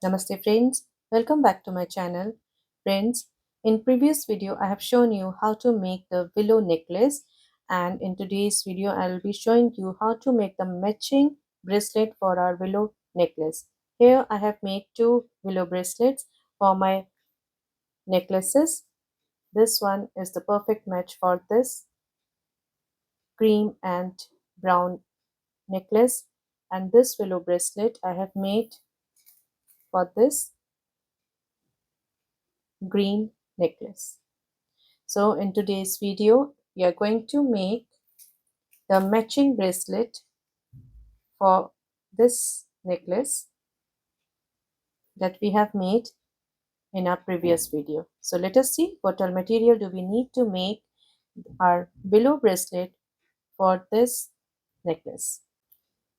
Namaste friends, welcome back to my channel. Friends, in previous video I have shown you how to make the willow necklace, and in today's video I will be showing you how to make the matching bracelet for our willow necklace. Here I have made two willow bracelets for my necklaces. This one is the perfect match for this cream and brown necklace, and this willow bracelet I have made for this green necklace. So in today's video, we are going to make the matching bracelet for this necklace that we have made in our previous video. So let us see what all material do we need to make our willow bracelet for this necklace.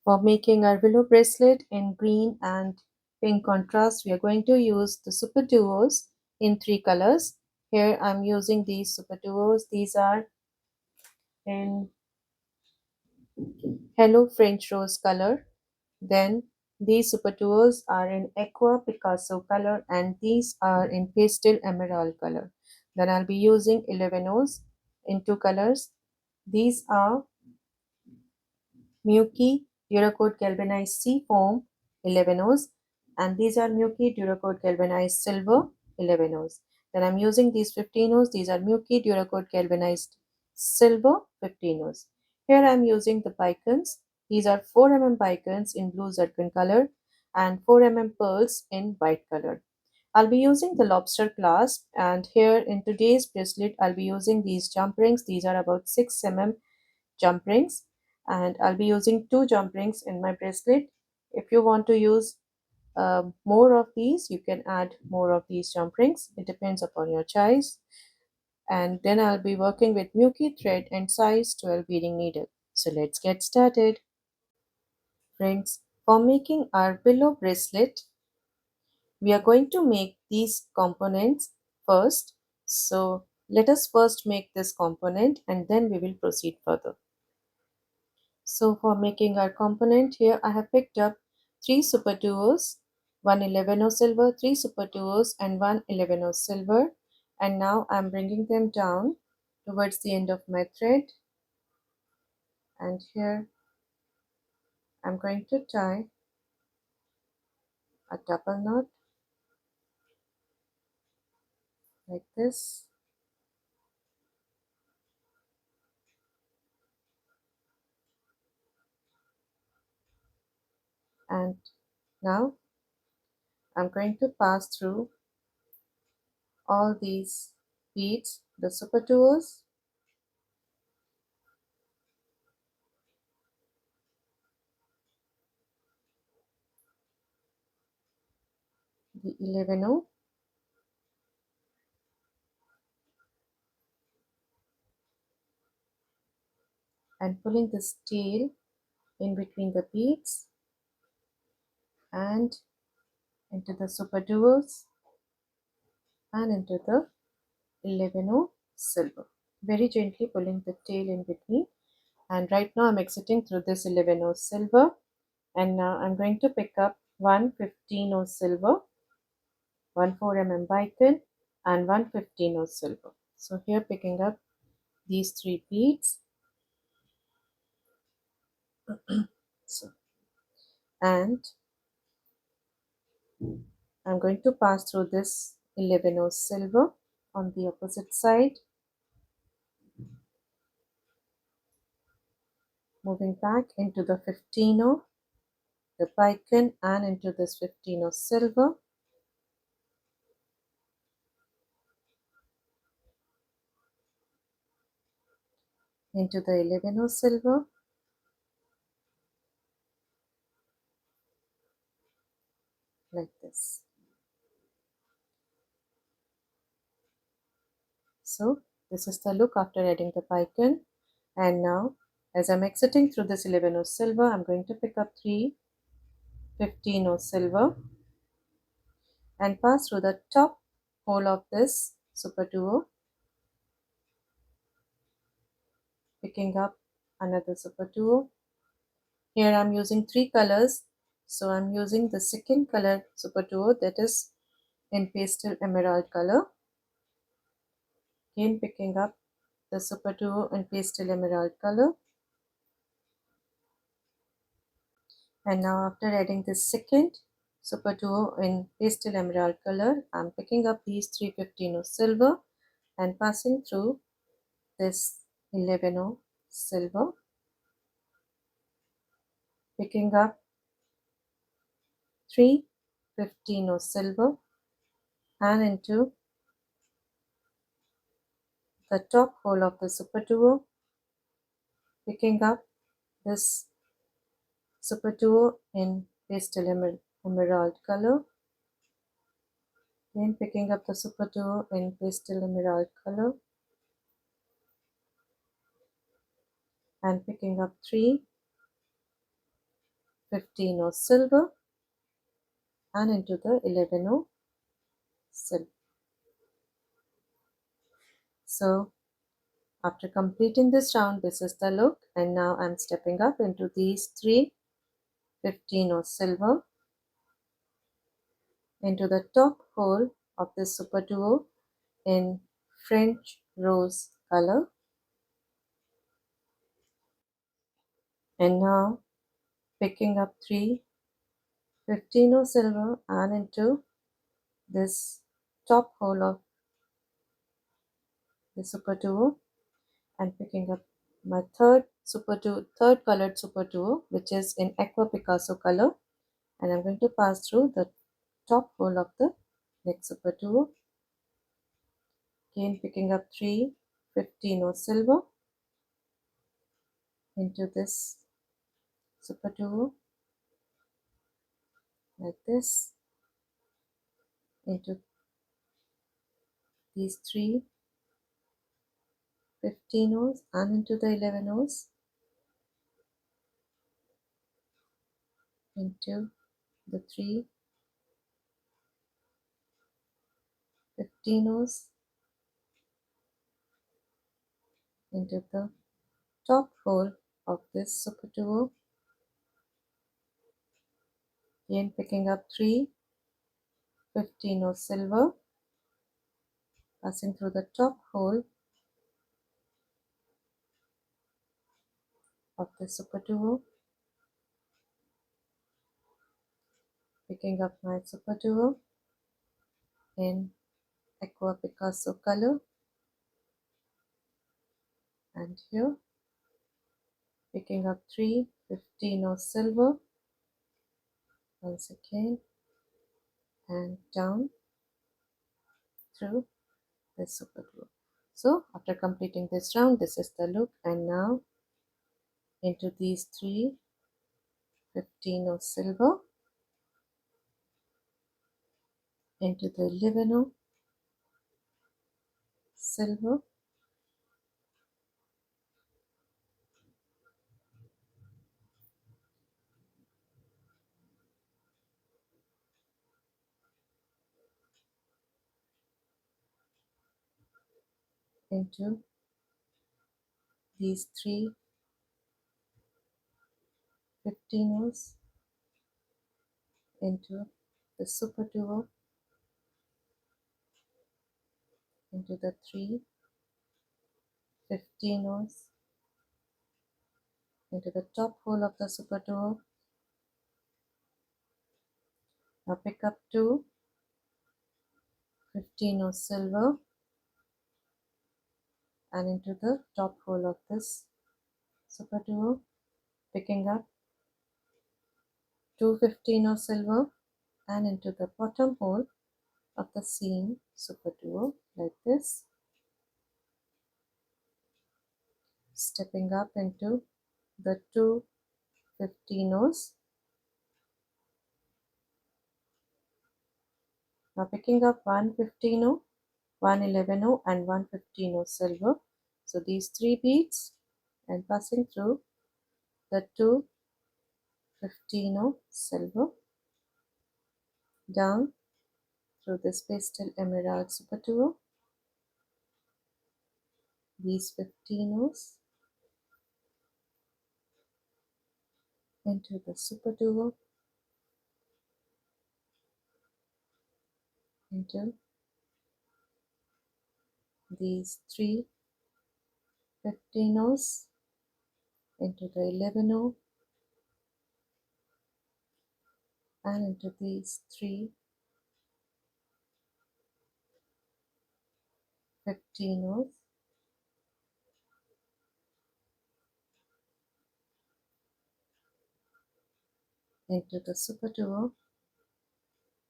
For making our willow bracelet in green and pink contrast, we are going to use the Superduos in 3 colors. Here I'm using these Superduos. These are in Hello French Rose color. Then these Superduos are in Aqua Picasso color, and these are in Pastel Emerald color. Then I'll be using 11 O's in 2 colors. These are Miyuki Duracoat Galvanized Sea Foam 11 O's, and these are Miyuki Duracoat Galvanized Silver 11 O's. Then I'm using these 15 O's. These are Miyuki Duracoat Galvanized Silver 15 O's. Here I'm using the bicones. These are 4 mm bicones in blue zircon color and 4 mm pearls in white color. I'll be using the lobster clasp, and here in today's bracelet I'll be using these jump rings. These are about 6 mm jump rings, and I'll be using 2 jump rings in my bracelet. If you want to use more of these, you can add more of these jump rings. It depends upon your choice. And then I'll be working with Miyuki thread and size 12 beading needle. So let's get started. Friends, for making our willow bracelet, we are going to make these components first. So let us first make this component and then we will proceed further. So for making our component, here I have picked up 3 Superduos, 1 11 silver, 3 Superduos and 1 11 silver, and now I'm bringing them down towards the end of my thread, and here I'm going to tie a double knot like this, and now I'm going to pass through all these beads, the Superduos, the 11 and pulling this tail in between the beads and into the Superduos and into the 11 silver. Very gently pulling the tail in between, and right now I'm exiting through this 11 silver, and now I'm going to pick up 1 15 silver, 1 4 mm bicon and 1 15 silver. So here picking up these 3 beads. So, and I'm going to pass through this 11 silver on the opposite side, moving back into the 15 the bicon and into this 15 silver, into the 11 silver, like this. So this is the look after adding the bicon. And now as I'm exiting through this 11 silver, I'm going to pick up 3 15 silver and pass through the top hole of this Superduo, picking up another Superduo. Here I'm using 3 colors, So I'm using the second color Superduo, that is in pastel emerald color. Again picking up the Superduo in pastel emerald color. And now after adding this second Superduo in pastel emerald color, I'm picking up these 315 silver and passing through this 11 silver, picking up 315 silver and into the top hole of the Superduo, picking up this Superduo in pastel emerald color, then picking up the Superduo in pastel emerald color and picking up 315 silver and into the 11 silver. So after completing this round, this is the look, and now I'm stepping up into these 315 silver into the top hole of this Superduo in French rose color, and now picking up 315 silver and into this top hole of the Superduo and picking up my third colored Superduo, which is in Aqua Picasso color, and I'm going to pass through the top hole of the next Superduo. Again picking up 315 silver into this Superduo like this, into these 315 and into the 11 into the 315 into the top hole of this Superduo. Again picking up 315 silver, passing through the top hole of the Superduo, picking up my Superduo in Aqua Picasso color, and here picking up 315 silver once again and down through the Superduo. So after completing this round, this is the look, and now into these 315 silver into the 11 silver into these 315 into the Superduo into the 315 into the top hole of the Superduo. Now pick up 215 silver and into the top hole of this Superduo, picking up 215 silver and into the bottom hole of the same Superduo like this, stepping up into the 215. Now picking up 115, 111 and 115 silver. So these three beads and passing through the 215 silver down through this pastel emerald Superduo, these 15 into the Superduo into these three 15 O's, into the 11 O, and into these three 15 O's, into the Superduo,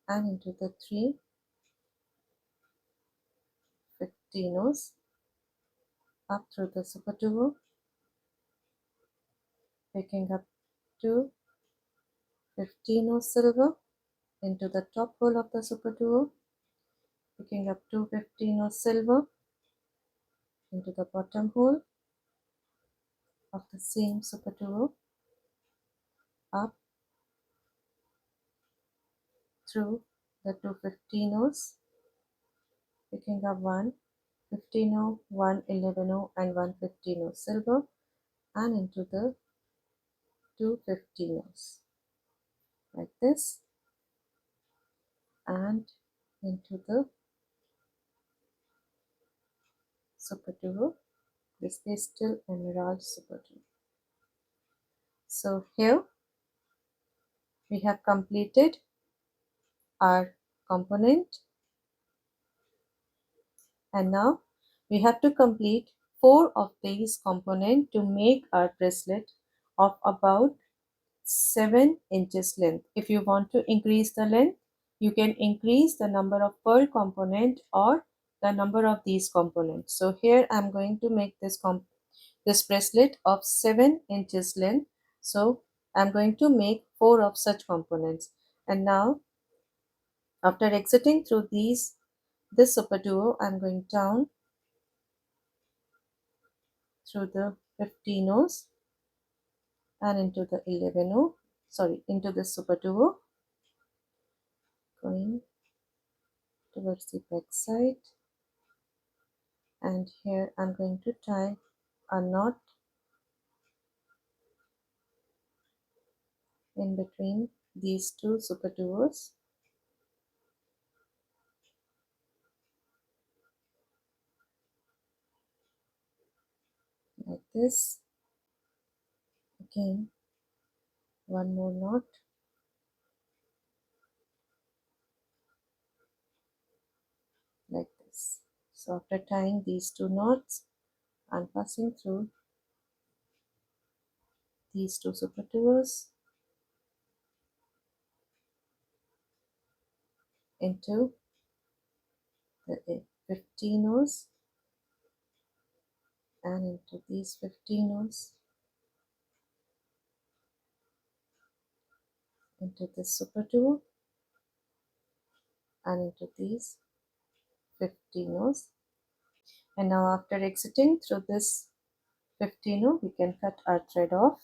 and into the three 15 O's, up through the Superduo, picking up two 15 O's silver, into the top hole of the Superduo, picking up two 15 O's silver, into the bottom hole of the same Superduo, up through the two 15 O's, picking up one 15 O, one 11 O, and one 15 O silver, and into the two 15 O's like this, and into the Superduo, this pastel emerald Superduo. So here we have completed our component, and now we have to complete 4 of these components to make our bracelet of about 7 inches length. If you want to increase the length, you can increase the number of pearl component or the number of these components. So here I'm going to make this bracelet of 7 inches length. So I'm going to make 4 of such components. And now after exiting through this Superduo, I'm going down through the 15 O's and into the 11 O, into the Superduo, going towards the back side, and here I'm going to tie a knot in between these two Superduos, like this. Again, one more knot, like this. So after tying these two knots, I'm passing through these two Superduos into the 15 O's and into these 15 O's, into this Superduo and into these 15 O's. And now after exiting through this 15 O, we can cut our thread off.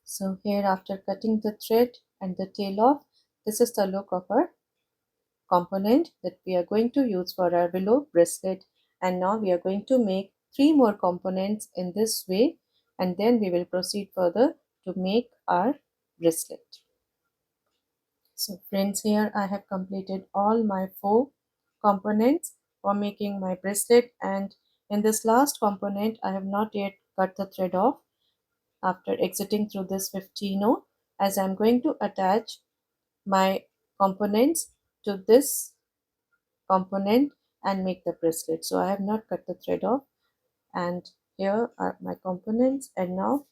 So here, after cutting the thread and the tail off, this is the look of our component that we are going to use for our willow bracelet. And now we are going to make 3 more components in this way, and then we will proceed further to make our bracelet. So friends, here I have completed all my 4 components for making my bracelet, and in this last component I have not yet cut the thread off after exiting through this 15 O, as I am going to attach my components to this component and make the bracelet. So I have not cut the thread off, and here are my components. And now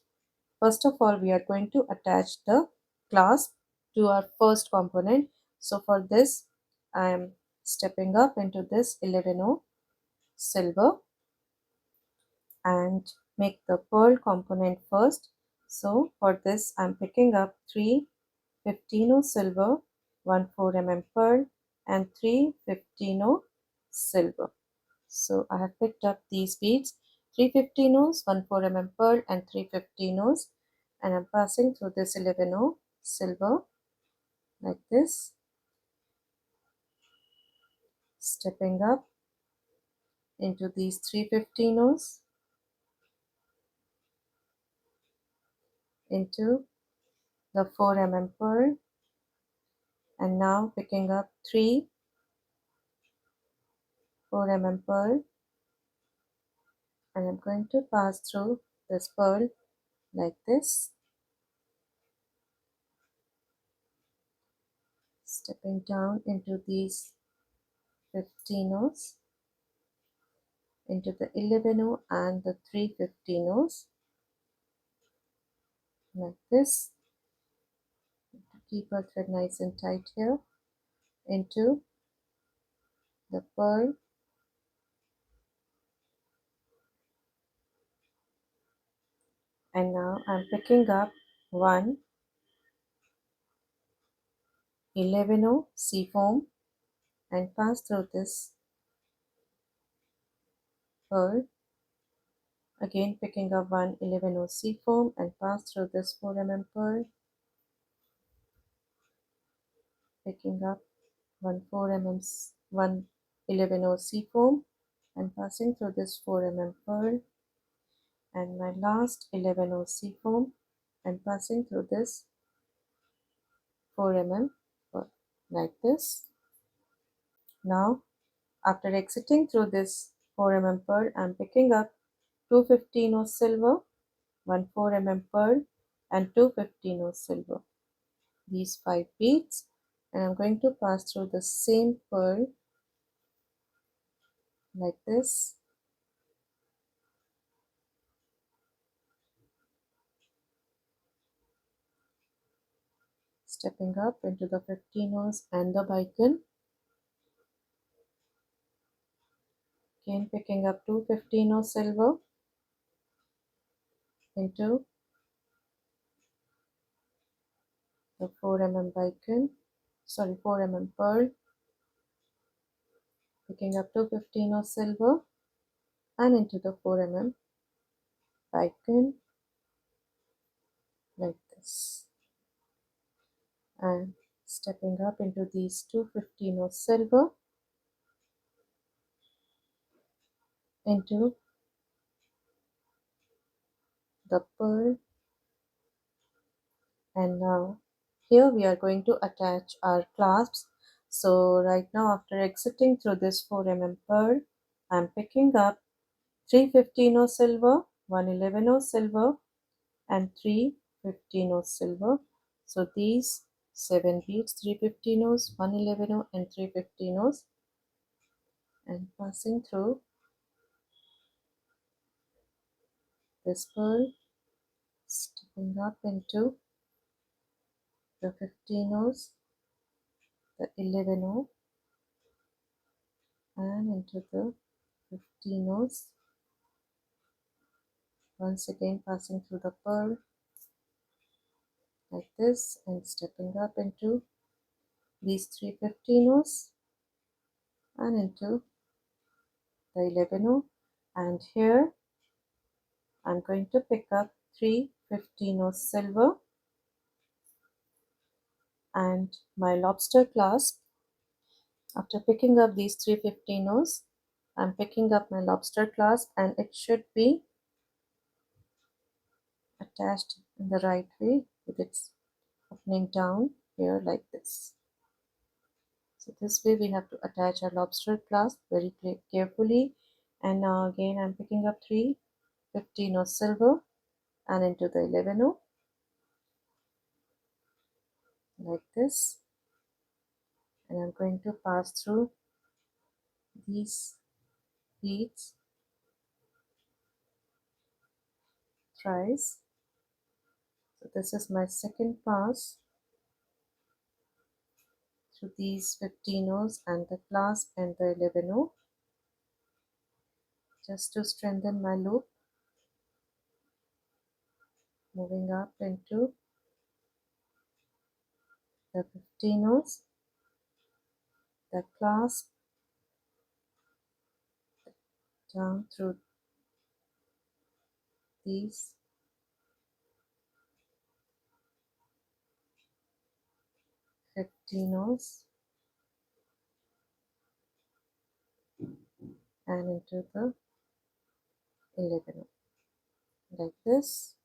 first of all we are going to attach the clasp to our first component. So for this I am stepping up into this 11O silver and make the pearl component first. So for this I'm picking up 3 15O silver, 1 4 pearl, and 3 15O silver. So I have picked up these beads, 3 15Os, 1 4 pearl, and 3 15Os, and I'm passing through this 11O silver like this, stepping up into these 3 15Os, into the 4 pearl, And now picking up 3 4 pearl, and I'm going to pass through this pearl like this, stepping down into these 15 O's, into the 11 O and the 3 15 O's like this. Keep our thread nice and tight here, into the pearl, and now I'm picking up 1 11 O seafoam and pass through this pearl. Again picking up 1 11 O seafoam and pass through this 4 pearl, picking up 1 1 11 O seafoam and passing through this 4 pearl, and my last 11 O seafoam and passing through this 4 pearl like this. Now after exiting through this 4 pearl, I'm picking up 2 15 O silver, 1 4 pearl and 2 15 O silver, these 5 beads, and I'm going to pass through the same pearl like this, stepping up into the 15 O's and the bicone, again picking up 2 15 O silver into the 4 bicone, 4 pearl, picking up 2 15 O silver and into the 4 bicone like this, and stepping up into these 2 15 O silver into the pearl. And now here we are going to attach our clasps. So right now, after exiting through this 4 pearl, I'm picking up 3 15 O silver, 1 11 O silver and 3 15 O silver. So these 7 beads, 3 15 O's, 1 11 O and 3 15 O's, and passing through this pearl, stepping up into the 15 O's, the 11 O and into the 15 O's, once again passing through the pearl like this and stepping up into these 3 15 O's and into the 11 O, and here I'm going to pick up 3 15 O silver and my lobster clasp. After picking up these 3 15 O's, I'm picking up my lobster clasp, and it should be attached in the right way with its opening down here like this. So this way we have to attach our lobster clasp very carefully. And now again I'm picking up 3 15 O silver and into the 11 O like this, and I'm going to pass through these beads thrice. So this is my second pass through these 15 O's and the clasp and the 11 O, just to strengthen my loop, moving up into the 15 O's, the clasp, down through these 15 O's and into the 11 O like this.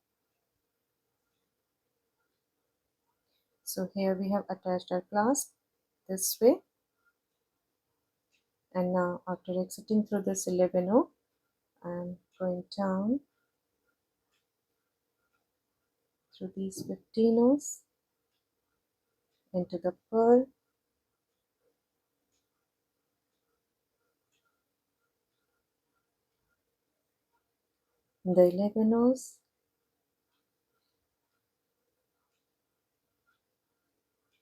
So here we have attached our clasp, this way. And now after exiting through this 11O, I'm going down through these 15Os into the pearl, the 11Os,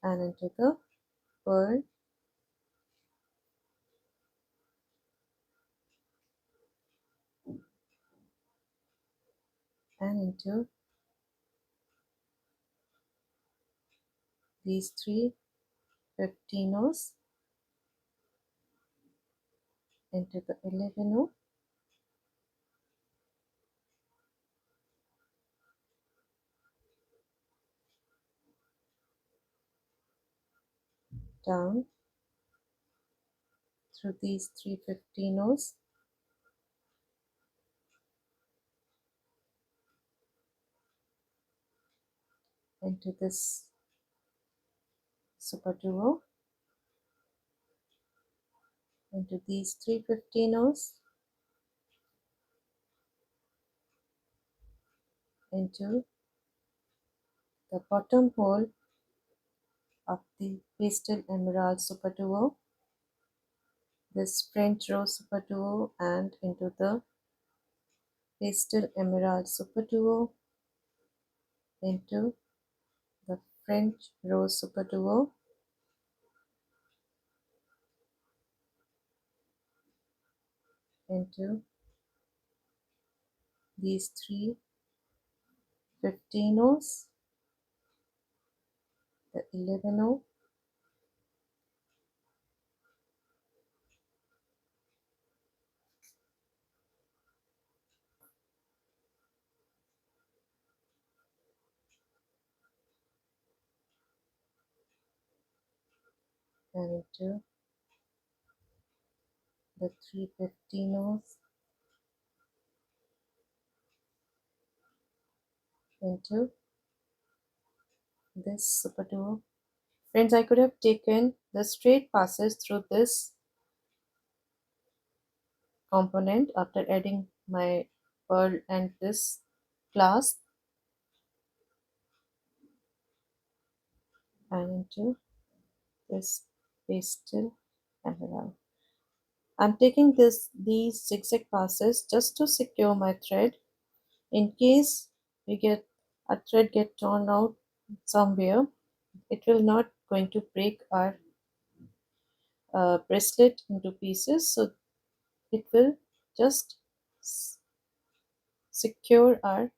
and into the pearl, and into these three 15Os, into the 11O, down through these three 15Os, into this Superduo, into these three 15Os, into the bottom hole of the pastel emerald Superduo, this French rose Superduo, and into the pastel emerald Superduo, into the French rose Superduo, into these three 15Os, the 11O, and into the three 15Os, into this Superduo. Friends, I could have taken the straight passes through this component after adding my pearl and this clasp, and into this pastel emerald. I'm taking these zigzag passes just to secure my thread in case we get a thread get torn out somewhere. It will not going to break our bracelet into pieces, so it will just secure our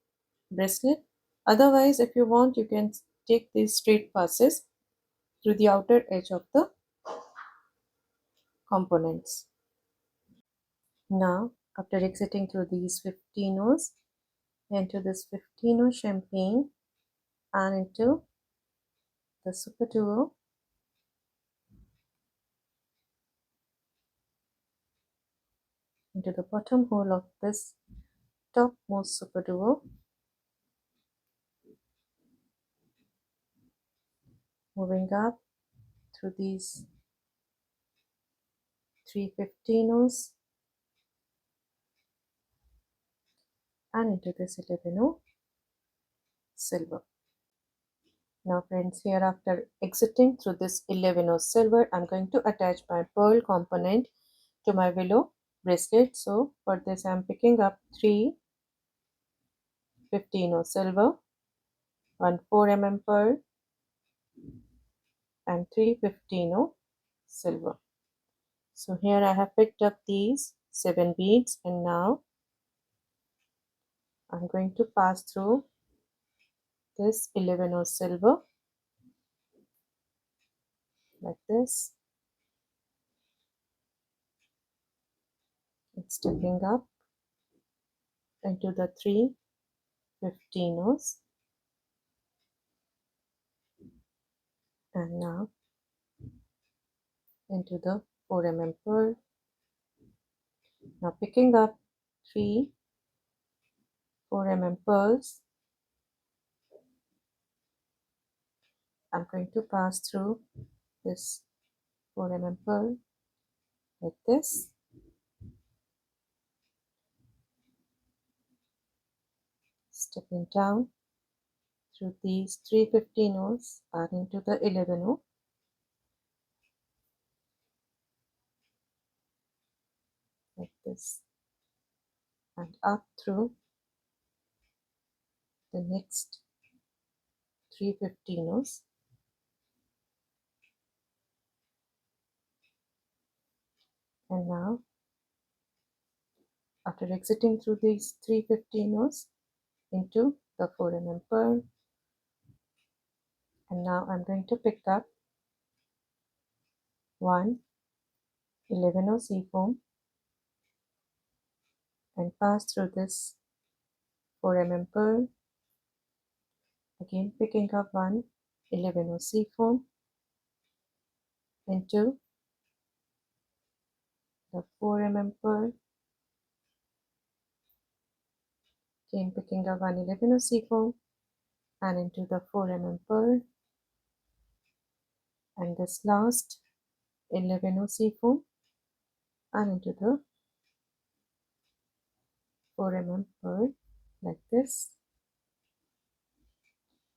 bracelet. Otherwise, if you want, you can take these straight passes through the outer edge of the components. Now, after exiting through these 15Os, into this 15O champagne and into the Superduo, into the bottom hole of this topmost Superduo, moving up through these three 15Os and into this 11O silver. Now friends, here after exiting through this 11O silver, I'm going to attach my pearl component to my Willow bracelet. So for this I'm picking up three 15O silver, one 4 mm pearl, and three 15O silver. So here I have picked up these 7 beads, and now I'm going to pass through this 11O silver like this. It's stepping up into the three 15Os, and now into the 4 mm pearl. Now picking up three 4 mm pearls, I'm going to pass through this 4 mm pearl like this, stepping down through these 350 rows and into the 11 row like this, and up through the next 350 rows, and now after exiting through these 350 rows into the 4 mm pearl, and now I'm going to pick up one 11 row seafoam and pass through this 4 mm pearl, again picking up one 11 row seafoam into the 4 mm pearl, again picking up one 11 row seafoam and into the 4 mm pearl, and this last 11 row seafoam and into the 4 mm pearl like this.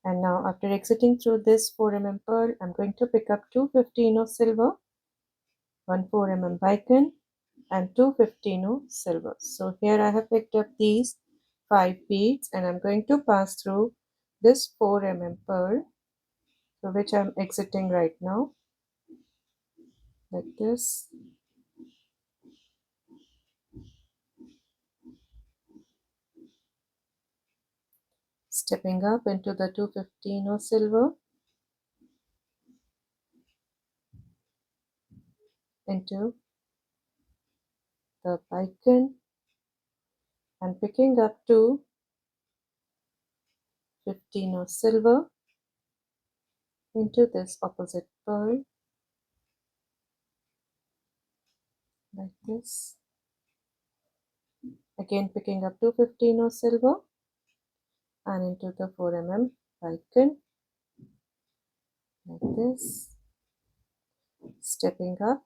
And now after exiting through this 4 mm pearl, I'm going to pick up two 15 of silver, one 4 mm bicone and two 15 of silver. So here I have picked up these 5 beads and I'm going to pass through this 4 mm pearl, so which I'm exiting right now like this, stepping up into the 215 of silver, into the bicone and picking up two 15 of silver into this opposite pearl like this, again picking up two 15 of silver and into the 4 mm bicone like this, stepping up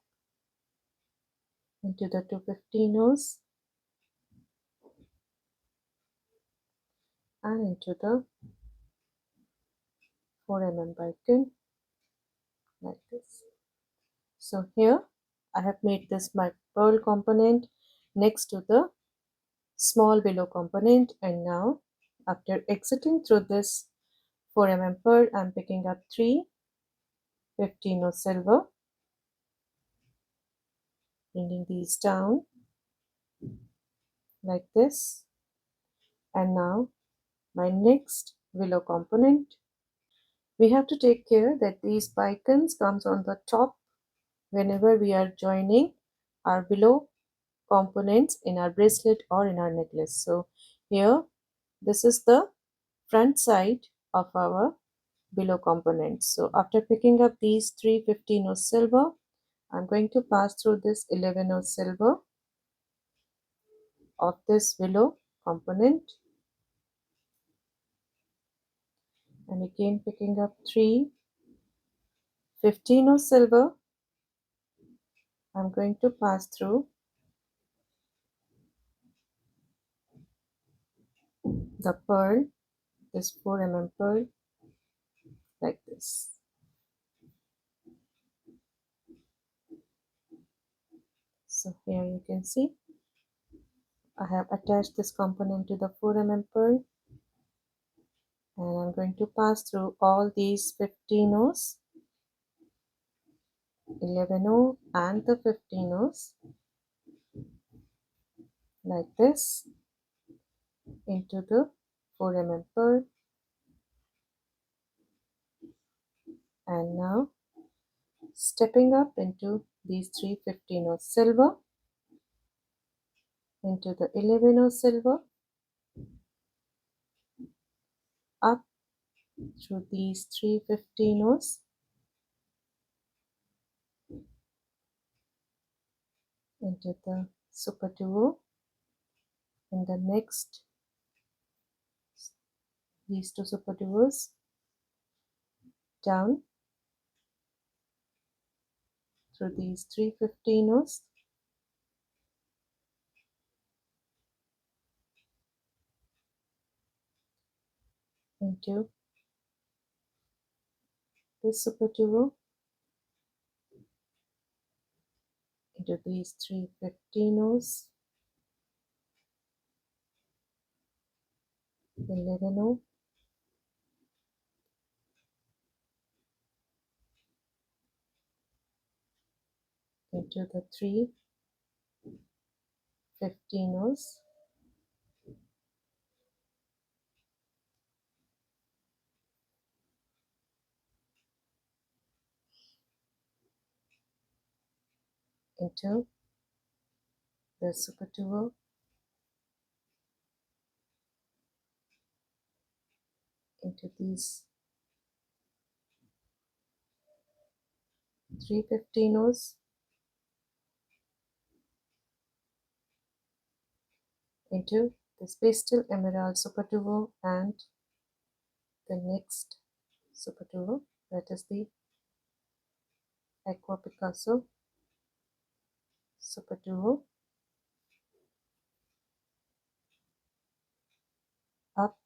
into the 215 nose and into the 4 mm bicone like this. So here I have made this my pearl component next to the small willow component, and now after exiting through this 4 mm pearl, I'm picking up three 15 of silver, bringing these down like this, and now my next willow component. We have to take care that these bicones comes on the top whenever we are joining our willow components in our bracelet or in our necklace. So here this is the front side of our willow components. So after picking up these 315 of silver, I'm going to pass through this 11 of silver of this willow component, and again picking up 315 of silver. I'm going to pass through the pearl, this 4 mm pearl like this. So here you can see I have attached this component to the 4 mm pearl, and I'm going to pass through all these 15 O's, 11 O and the 15 O's like this into the 4 mm pearl, and now stepping up into these 315 of silver, into the 11 of silver, up through these 315 O's into the Superduo, in the next these two Superduos down through these 315 rows into this Superduo, into these 315 rows, 11 row, into the 315 rows, into the Superduo, into these 315 rows, into this pastel emerald Superduo and the next Superduo, that is the Aqua Picasso Superduo, up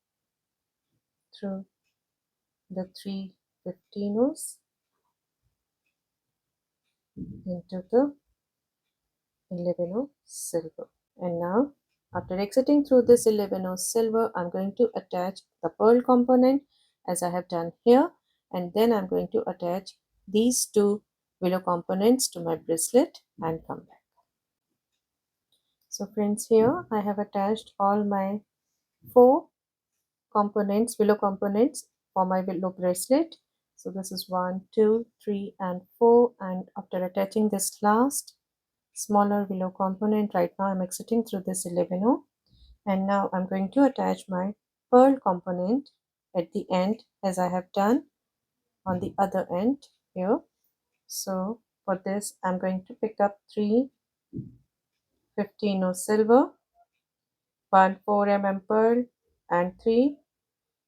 through the 315 rows into the 11 row silver. And now after exiting through this 11 row silver, I'm going to attach the pearl component as I have done here, and then I'm going to attach these two willow components to my bracelet and come back. So friends, here I have attached all my 4 components, willow components for my willow bracelet. So this is 1, 2, 3 and 4, and after attaching this last smaller willow component, right now I'm exiting through this 11 row, and now I'm going to attach my pearl component at the end as I have done on the other end here. So for this I'm going to pick up 3 15 row silver, 1 4 mm pearl and 3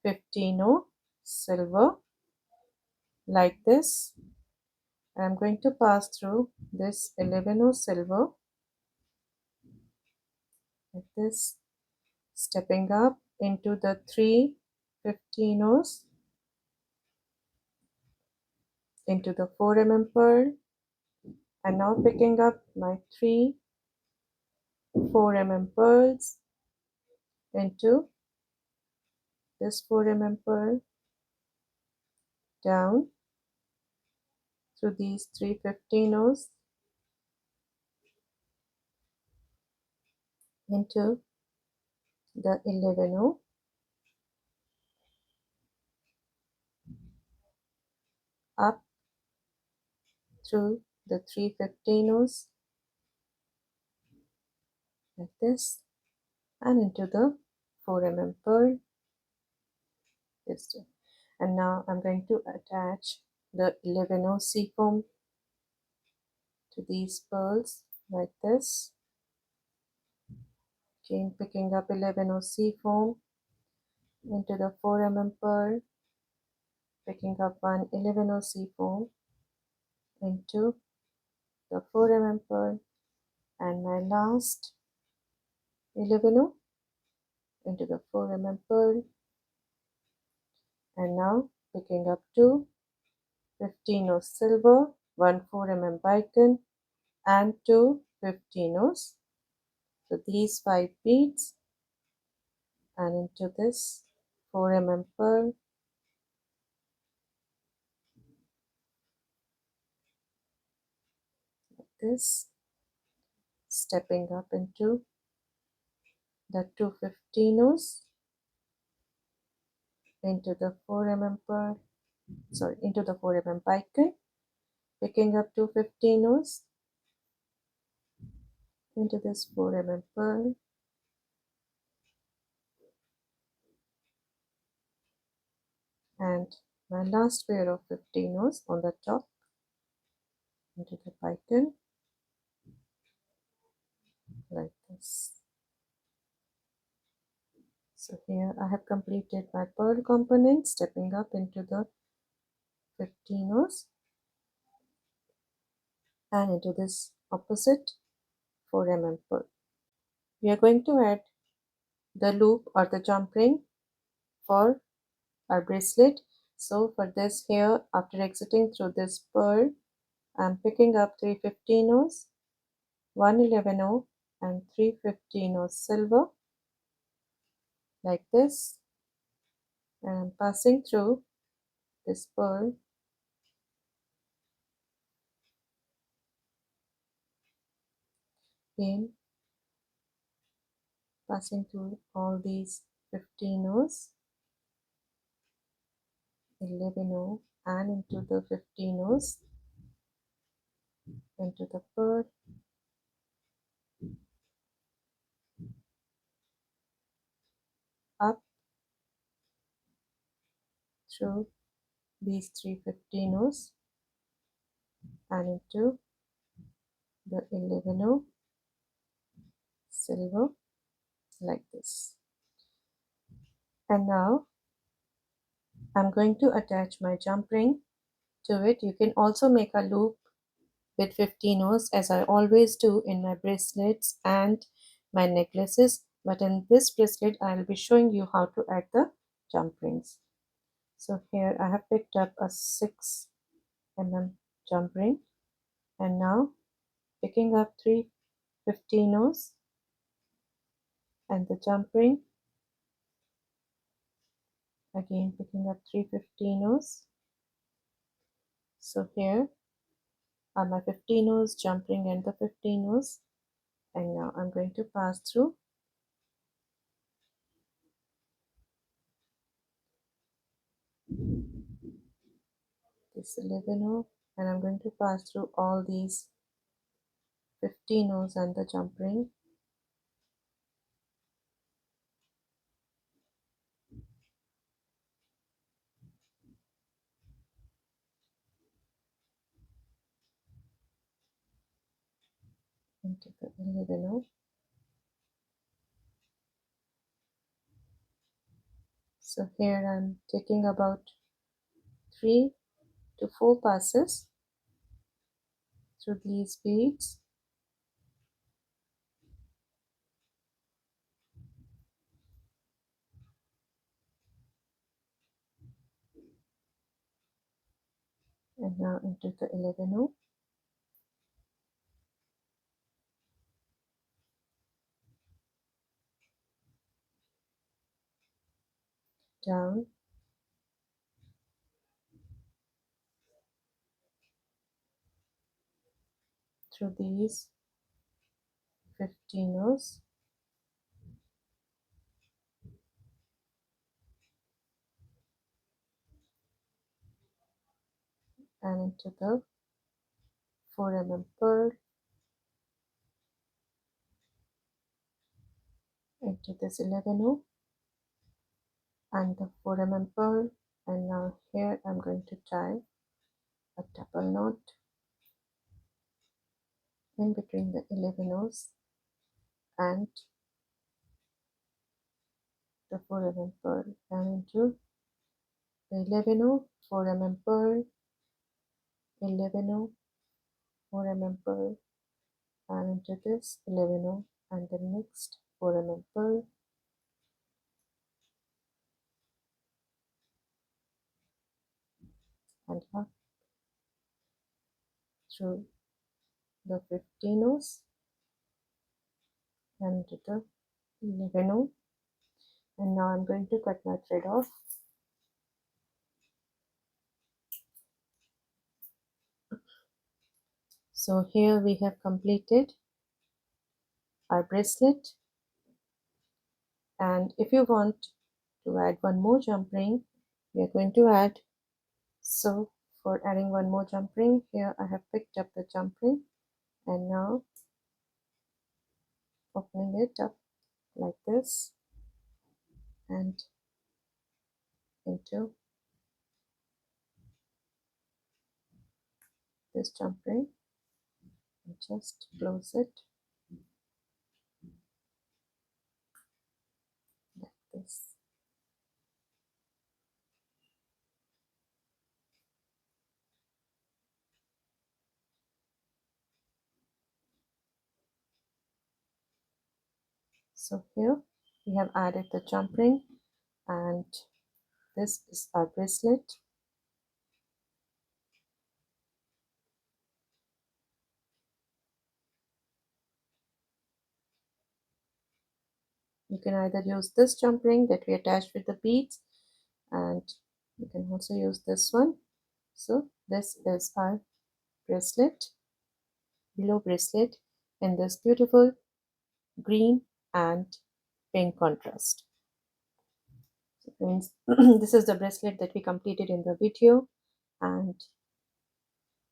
15 row silver like this. I'm going to pass through this 11 row silver like this, stepping up into the 3 15 rows, into the 4 mm pearl, and now picking up my 3 4 mm pearls into this 4 mm pearl, down through these 3 15 rows into the 11 row, up through the 3 15 rows like this, and into the 4 mm pearl this way. And now I'm going to attach the 11 row seafoam to these pearls like this. Again picking up 11 row seafoam into the 4 mm pearl, picking up one 11 row seafoam into the 4 mm pearl, and my last 11 row into the 4 mm pearl, and now picking up two 15 rows silver, one 4 mm bicone and two 15 rows. So these 5 beads, and into this 4 mm pearl, like this, stepping up into the two 15 rows, into the 4 mm pearl, into the 4 mm bicone, picking up two 15 rows, into this 4 mm pearl, and my last pair of 15 rows on the top, into the bicone like this. So here I have completed my pearl component, stepping up into the 15 rows, and into this opposite 4 mm pearl. We are going to add the loop or the jump ring for our bracelet. So for this here, after exiting through this pearl, I'm picking up 3 15-ohs, 1 11-oh and 3 15-oh silver like this, and I'm passing through this pearl again, passing through all these 15-ohs, 11-oh and into the 15-ohs, into the pearl, up through these 3 15-ohs and into the 11-oh silver like this. And now I'm going to attach my jump ring to it. You can also make a loop with 15-ohs as I always do in my bracelets and my necklaces, but in this bracelet I'll be showing you how to add the jump rings. So here I have picked up a 6 mm jump ring, and now picking up 3 15-ohs and the jump ring, again picking up 3 15-ohs. So here are my 15-ohs, jump ring and the 15-ohs, and now I'm going to pass through this 11-oh, and I'm going to pass through all these 15-ohs and the jump ring, into the 11-oh. So here I'm taking about 3 to 4 passes through these beads, and now into the 11-oh, down through these 15-ohs, and into the 4 mm pearl, into this 11-oh and the 4 mm pearl, and now here I'm going to tie a double knot in between the 11-ohs and the 4 mm pearl, and into the 11-oh 4 mm pearl, 11-oh 4 mm pearl, and into this 11-oh and the next 4 mm pearl, and up through the 15-ohs and into the 11-oh, and now I'm going to cut my thread off. So here we have completed our bracelet, and if you want to add one more jump ring, we are going to add. So for adding one more jump ring, here I have picked up the jump ring and now opening it up like this and into this jump ring, and just close it like this. So here we have added the jump ring, and this is our bracelet. You can either use this jump ring that we attached with the beads, and you can also use this one. So this is our bracelet, Willow bracelet, in this beautiful green and pink contrast. So friends, this is the bracelet that we completed in the video, and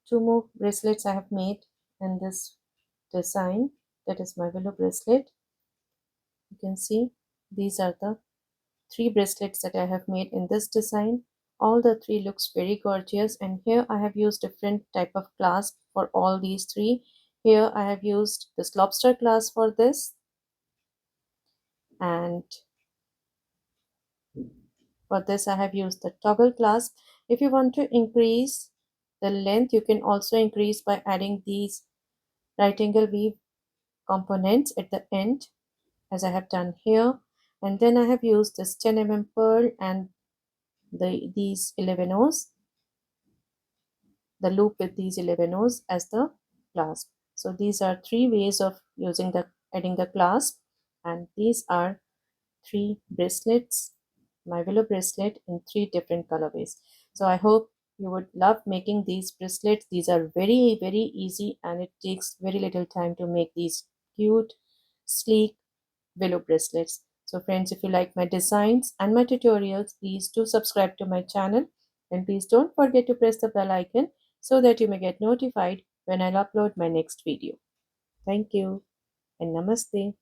two more bracelets I have made in this design. That is my Willow bracelet. You can see these are the three bracelets that I have made in this design. All the three looks very gorgeous, and here I have used different type of clasp for all these three. Here I have used this lobster clasp for this, and for this I have used the toggle clasp. If you want to increase the length, you can also increase by adding these right angle weave components at the end, as I have done here. And then I have used this 10 mm pearl and these 11 O's, the loop with these 11 O's as the clasp. So these are three ways of using the adding the clasp, and these are three bracelets, my Willow bracelet, in three different colorways. So I hope you would love making these bracelets. These are very easy, and it takes very little time to make these cute, sleek Willow bracelets. So friends, if you like my designs and my tutorials, please do subscribe to my channel, and please don't forget to press the bell icon so that you may get notified when I'll upload my next video. Thank you and namaste.